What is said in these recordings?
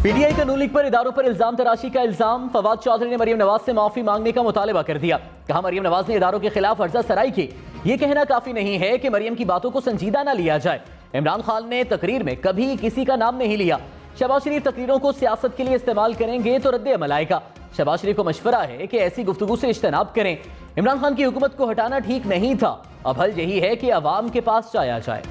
PTI का नून league पर इदारों पर इल्जाम तराशी का इल्जाम। फवाद चौधरी ने मरियम नवाज से माफी मांगने का मुतालबा कर दिया। कहा मरियम नवाज ने इदारों के खिलाफ अर्जा सराई की। ये कहना काफी नहीं है कि मरियम की बातों को संजीदा न लिया जाए। इमरान खान ने तकरीर में कभी किसी का नाम नहीं लिया। शहबाज शरीफ तकरीरों को सियासत के लिए इस्तेमाल करेंगे तो रद्द अमल आएगा। शहबाज शरीफ को मशवरा है कि ऐसी गुफ्तगू से इज्तनाब करें। इमरान खान की हुकूमत को हटाना ठीक नहीं था। अब हल यही है कि अवाम के पास जाया जाए।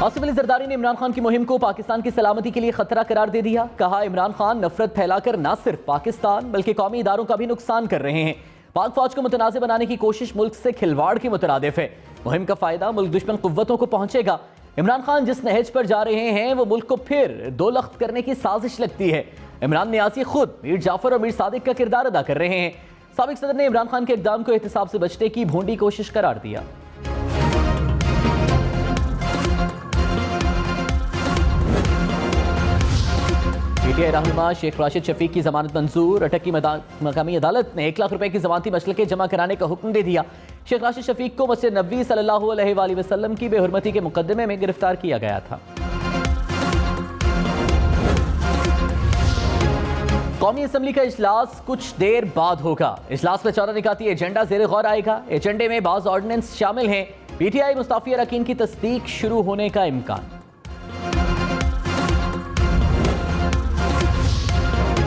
आसिफ अली जरदारी ने इमरान खान की मुहिम को पाकिस्तान की सलामती के लिए खतरा करार दे दिया। कहा इमरान खान नफरत फैलाकर न सिर्फ पाकिस्तान बल्कि कौमी इदारों का भी नुकसान कर रहे हैं। पाक फौज को मुतनाज़ बनाने की कोशिश मुल्क से खिलवाड़ के मुतरादिफ है। मुहिम का फायदा मुल्क दुश्मन कुव्वतों को पहुंचेगा। इमरान खान जिस नहज पर जा रहे हैं वो मुल्क को फिर दो लख्त करने की साजिश लगती है। इमरान नियाज़ी खुद मीर जाफर और मीर सादिक का किरदार अदा कर रहे हैं। साबिक सदर ने इमरान खान के इक़दाम को एहतसाब से बचने की भोंडी कोशिश करार दिया। पीटीआई रहनुमा शेख राशिद शफीक की जमानत मंजूर। अटक की मकामी अदालत ने 1 लाख रुपए की जमानती मशलके जमा कराने का हुक्म दे दिया। शेख राशिद शफीक को मस्जिद नबवी सल्लल्लाहु अलैहि वसल्लम की बेहुरमती के मुकदमे में गिरफ्तार किया गया था। कौमी असम्बली का इजलास कुछ देर बाद होगा। इजलास में 14 निकाती एजेंडा ज़ेर गौर आएगा। एजेंडे में बाज़ ऑर्डिनेंस शामिल हैं। पीटीआई मुस्ताफी अरकान की तस्दीक शुरू होने का इम्कान।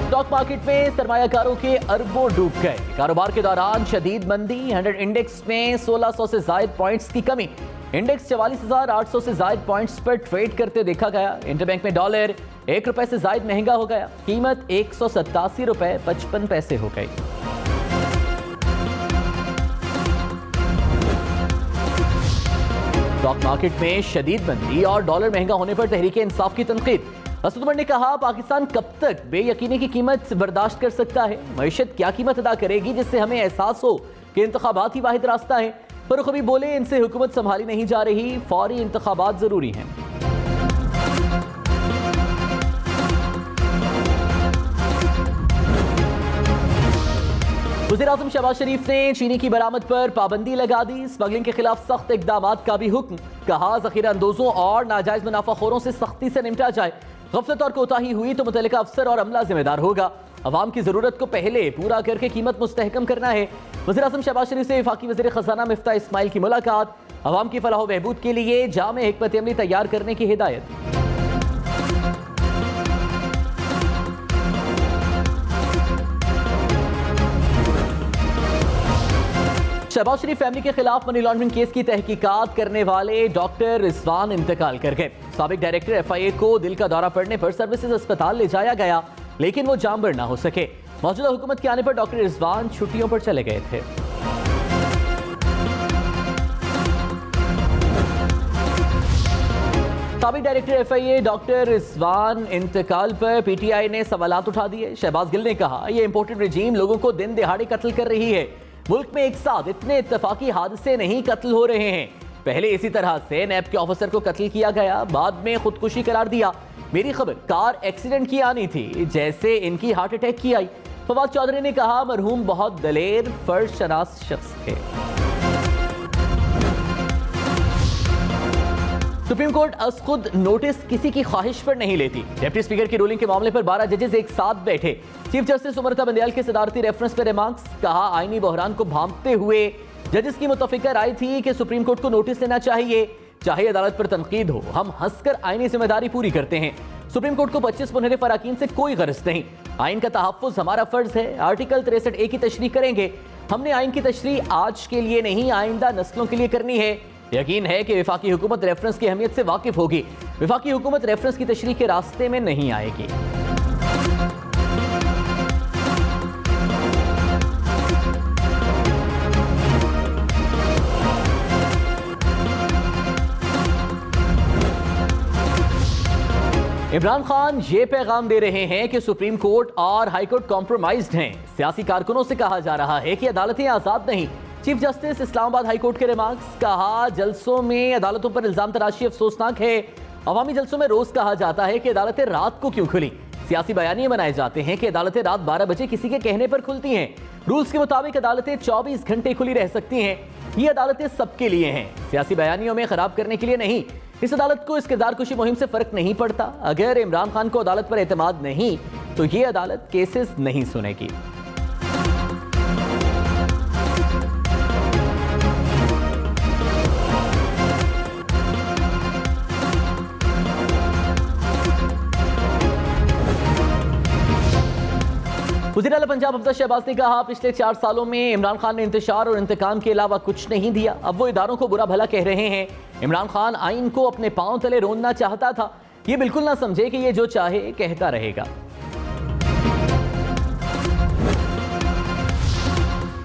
स्टॉक मार्केट में सरमायाकारों के अरबों डूब गए। कारोबार के दौरान शदीद मंदी। 100 इंडेक्स में 1600 से ज्यादा पॉइंट्स की कमी। इंडेक्स 44,800 से ज्यादा पॉइंट्स पर ट्रेड करते देखा गया। इंटरबैंक में डॉलर 1 रुपए से ज्यादा महंगा हो गया। कीमत 187 रुपए 55 पैसे हो गई। स्टॉक मार्केट में शदीद मंदी और डॉलर महंगा होने पर तहरीक इंसाफ की तनकीद। असद उमर ने कहा पाकिस्तान कब तक बेयकीनी की कीमत बर्दाश्त कर सकता है। मईशत क्या कीमत अदा करेगी जिससे हमें एहसास हो कि इंतखाबात ही वाहिद रास्ता है। फरूख अभी बोले इनसे हुकूमत संभाली नहीं जा रही, फौरी इंतखाबात जरूरी हैं। वज़ीर-ए-आज़म शहबाज शरीफ ने चीनी की बरामद पर पाबंदी लगा दी। स्मगलिंग के खिलाफ सख्त इकदाम का भी हुक्म। कहा ज़ख़ीरा अंदोजों और नाजायज मुनाफाखोरों से सख्ती से निपटा जाए। गफलत और कोताही हुई तो मुतल्लिका अफसर और अमला जिम्मेदार होगा। अवाम की जरूरत को पहले पूरा करके कीमत मुस्तहकम करना है। वज़ीर-ए-आज़म शहबाज शरीफ से वफाकी वज़ीर खजाना मिफ्ता इस्माइल की मुलाकात। अवाम की फलाह व बहबूद के लिए जामे हिकमत अमली तैयार करने की हिदायत। शहबाज शरीफ फैमिली के खिलाफ मनी लॉन्ड्रिंग केस की तहकीकात करने वाले डॉक्टर रिजवान इंतकाल कर गए। साबिक डायरेक्टर एफआईए को दिल का दौरा पड़ने पर सर्विसेज अस्पताल ले जाया गया लेकिन वो जामबर ना हो सके। मौजूदा हुकूमत के आने पर डॉक्टर रिजवान छुट्टियों पर चले गए थे। साबिक डायरेक्टर एफआईए डॉक्टर रिजवान इंतकाल पर पीटीआई ने सवालात उठा दिए। शहबाज गिल ने कहा यह इंपोर्टेड रजीम लोगों को दिन दिहाड़े कत्ल कर रही है। मुल्क में एक साथ इतने इत्तफाकी हादसे नहीं कत्ल हो रहे हैं। पहले इसी तरह से नैब के ऑफिसर को कत्ल किया गया, बाद में खुदकुशी करार दिया। मेरी खबर कार एक्सीडेंट की आनी थी जैसे इनकी हार्ट अटैक की आई। फवाद चौधरी ने कहा मरहूम बहुत दलेर फर्ज शनास शख्स थे। सुप्रीम कोर्ट अज खुद नोटिस किसी की ख्वाहिश पर नहीं लेती। डिप्टी स्पीकर की रूलिंग के मामले पर 12 जजेस एक साथ बैठे। चीफ जस्टिस उमरता बंदयाल के सदारती रेफरेंस पर रिमार्क्स। कहा आईनी बहरान को भांपते हुए जजेस की मुतफिका राय थी कि सुप्रीम कोर्ट को नोटिस लेना चाहिए, चाहे अदालत पर तनकीद हो। हम हंसकर आईनी जिम्मेदारी पूरी करते हैं। सुप्रीम कोर्ट को 25 मुनहरिफ अराकीन से कोई गर्ज नहीं। आइन का तहफ्फुज हमारा फर्ज है। आर्टिकल 63A की तशरीह करेंगे। हमने आइन की तशरीह आज के लिए नहीं आइंदा नस्लों के लिए करनी है। यकीन है कि वफाकी हुकूमत रेफरेंस की अहमियत से वाकिफ होगी। वफाकी हुकूमत रेफरेंस की तशरीह के रास्ते में नहीं आएगी। इमरान खान ये पैगाम दे रहे हैं कि सुप्रीम कोर्ट और हाई कोर्ट कॉम्प्रोमाइज्ड हैं। सियासी कारकुनों से कहा जा रहा है कि अदालतें आजाद नहीं। Chief justice Islamabad high court के रिमार्क्स। कहा जलसों में अदालतों पर इल्जाम तराशी अफसोसनाक है। अवामी जलसों में रोज कहा जाता है कि अदालतें रात को क्यों खुली। सियासी बयानिए बनाए जाते हैं कि अदालतें रात 12 बजे किसी के कहने पर खुलती हैं। रूल्स के मुताबिक अदालतें 24 घंटे खुली रह सकती हैं। ये अदालतें सबके लिए हैं, सियासी बयानियों में खराब करने के लिए नहीं। इस अदालत को इस किरदार कुशी मुहिम से फर्क नहीं पड़ता। अगर इमरान खान को अदालत पर एतमाद नहीं तो ये अदालत केसेस नहीं सुनेगी। वज़ीर आला पंजाब हफ्ता शहबाज ने कहा, पिछले 4 सालों में इमरान खान ने इंतशार और इंतकाम के अलावा कुछ नहीं दिया। अब वो इदारों को बुरा भला कह रहे हैं। इमरान खान आइन को अपने पांव तले रोंदना चाहता था। ये बिल्कुल ना समझे कि ये जो चाहे कहता रहेगा।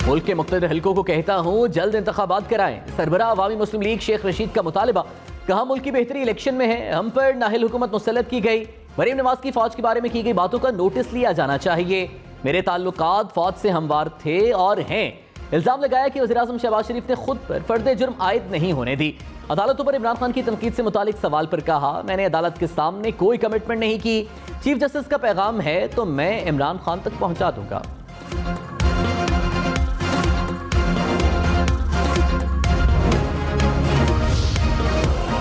मुल्क के मुख्तलिफ हलकों को कहता हूं, जल्द इंतखाबात कराएं। सरबराह अवामी मुस्लिम लीग शेख रशीद का मुतालबा। कहा, मुल्क की बेहतरी इलेक्शन में है, हम पर नाहिल हुकूमत मुसल्लत की गई। मरीम नवाज की फौज के बारे में की गई बातों का नोटिस लिया जाना चाहिए। मेरे ताल्लुकात फौज से हमवार थे और हैं। इल्जाम लगाया कि वज़ीर-ए-आज़म शहबाज शरीफ ने खुद पर फर्द जुर्म आयद नहीं होने दी। अदालतों पर इमरान खान की तनकीद से मुतालिक सवाल पर कहा, मैंने अदालत के सामने कोई कमिटमेंट नहीं की। चीफ जस्टिस का पैगाम है तो मैं इमरान खान तक पहुंचा दूंगा।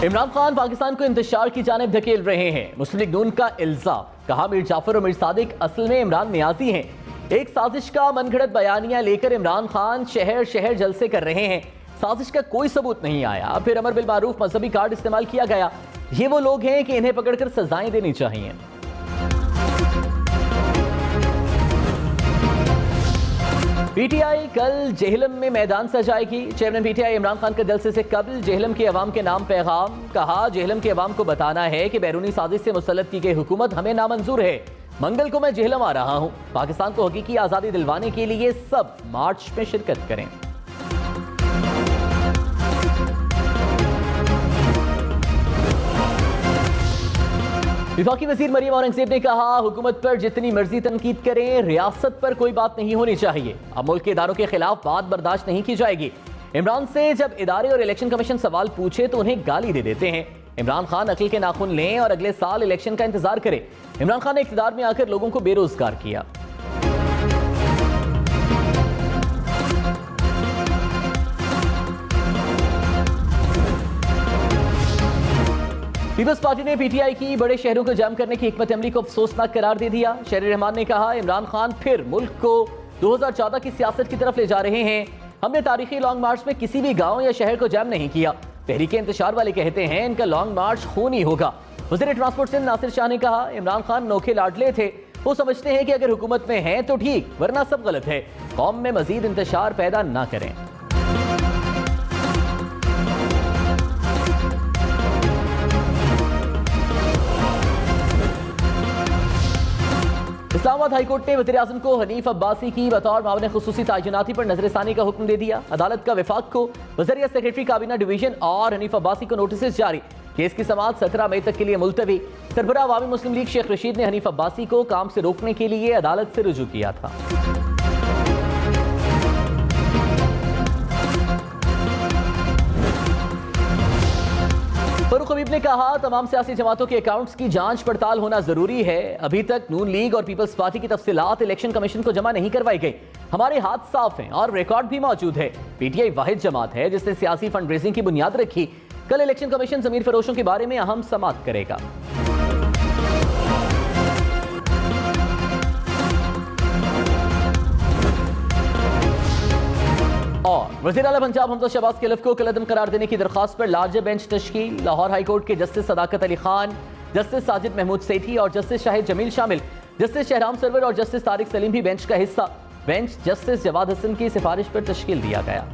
इमरान खान पाकिस्तान को इंतशार की जानिब धकेल रहे हैं। मुस्लिम लीग नून का इल्जाम। कहा, मीर जाफर और मीर सादिक असल में इमरान नियाजी हैं। एक साजिश का मनगढ़ंत बयानिया लेकर इमरान खान शहर शहर जलसे कर रहे हैं। साजिश का कोई सबूत नहीं आया। फिर अमर बिल मारूफ मजहबी कार्ड इस्तेमाल किया गया। ये वो लोग हैं कि इन्हें पकड़कर सजाएं देनी चाहिए। पीटीआई कल जेहलम में मैदान सजाएगी। चेयरमैन पीटीआई इमरान खान का जलसे से कबल जेहलम के अवाम के नाम पैगाम। कहा, जेहलम के अवाम को बताना है कि बैरूनी साजिश से मुसल्लत की गई हुकूमत हमें नामंजूर है। मंगल को मैं जेहलम आ रहा हूं। पाकिस्तान को हकीकी आजादी दिलवाने के लिए सब मार्च में शिरकत करें। विफाकी वजीर मरीम औरंगजेब ने कहा, हुकूमत पर जितनी मर्जी तनकीद करें, रियासत पर कोई बात नहीं होनी चाहिए। अब मुल्क के इदारों के खिलाफ बात बर्दाश्त नहीं की जाएगी। इमरान से जब इदारे और इलेक्शन कमीशन सवाल पूछे तो उन्हें गाली दे देते हैं। इमरान खान अकल के नाखून लें और अगले साल इलेक्शन का इंतजार करें। इमरान खान ने इख्तिदार में आकर लोगों को बेरोजगार किया। पीपल्स पार्टी ने पीटीआई की बड़े शहरों को जाम करने की हिकमत अमली को अफसोसनाक करार दे दिया। शहरी रहमान ने कहा, इमरान खान फिर मुल्क को 2014 की सियासत की तरफ ले जा रहे हैं। हमने तारीखी लॉन्ग मार्च में किसी भी गांव या शहर को जाम नहीं किया। तहरीके इंतशार वाले कहते हैं इनका लॉन्ग मार्च खूनी होगा। वज़ीर ट्रांसपोर्ट सिंध नासिर शाह ने कहा, इमरान खान नोखे लाडले थे। वो समझते हैं कि अगर हुकूमत में हैं तो ठीक, वरना सब गलत है। कौम में मजीद इंतशार पैदा ना करें। इस्लामाबाद हाईकोर्ट ने वज़ीर-ए-आज़म को हनीफ अब्बासी की बतौर मामले खुसूसी तायिनाती पर नजरसानी का हुक्म दे दिया। अदालत का वफाक को वज़ीर सेक्रेटरी काबीना डिवीजन और हनीफ अब्बासी को नोटिस जारी। केस की समाअत 17 मई तक के लिए मुलतवी। सरबराह अवामी मुस्लिम लीग शेख रशीद ने हनीफ अब्बासी को काम से रोकने के लिए अदालत से रुजू किया था। फरूख हबीब ने कहा, तमाम सियासी जमातों के अकाउंट्स की जांच पड़ताल होना जरूरी है। अभी तक नून लीग और पीपल्स पार्टी की तफसीलात इलेक्शन कमीशन को जमा नहीं करवाई गई। हमारे हाथ साफ हैं और रिकॉर्ड भी मौजूद है। पीटीआई वाहिद जमात है जिसने सियासी फंड रेजिंग की बुनियाद रखी। कल इलेक्शन कमीशन जमीर फरोशों के बारे में अहम समाअत करेगा। और वज़ीर आला पंजाब हमजा शहबाज के लफ को कलअदम करार देने की दरख्वास्त पर लार्जर बेंच तश्कील। लाहौर हाई कोर्ट के जस्टिस सदाकत अली खान, जस्टिस साजिद महमूद सेठी और जस्टिस शाहिद जमील शामिल। जस्टिस शहराम सरवर और जस्टिस तारिक सलीम भी बेंच का हिस्सा। बेंच जस्टिस जवाद हसन की सिफारिश पर तश्कील दिया गया।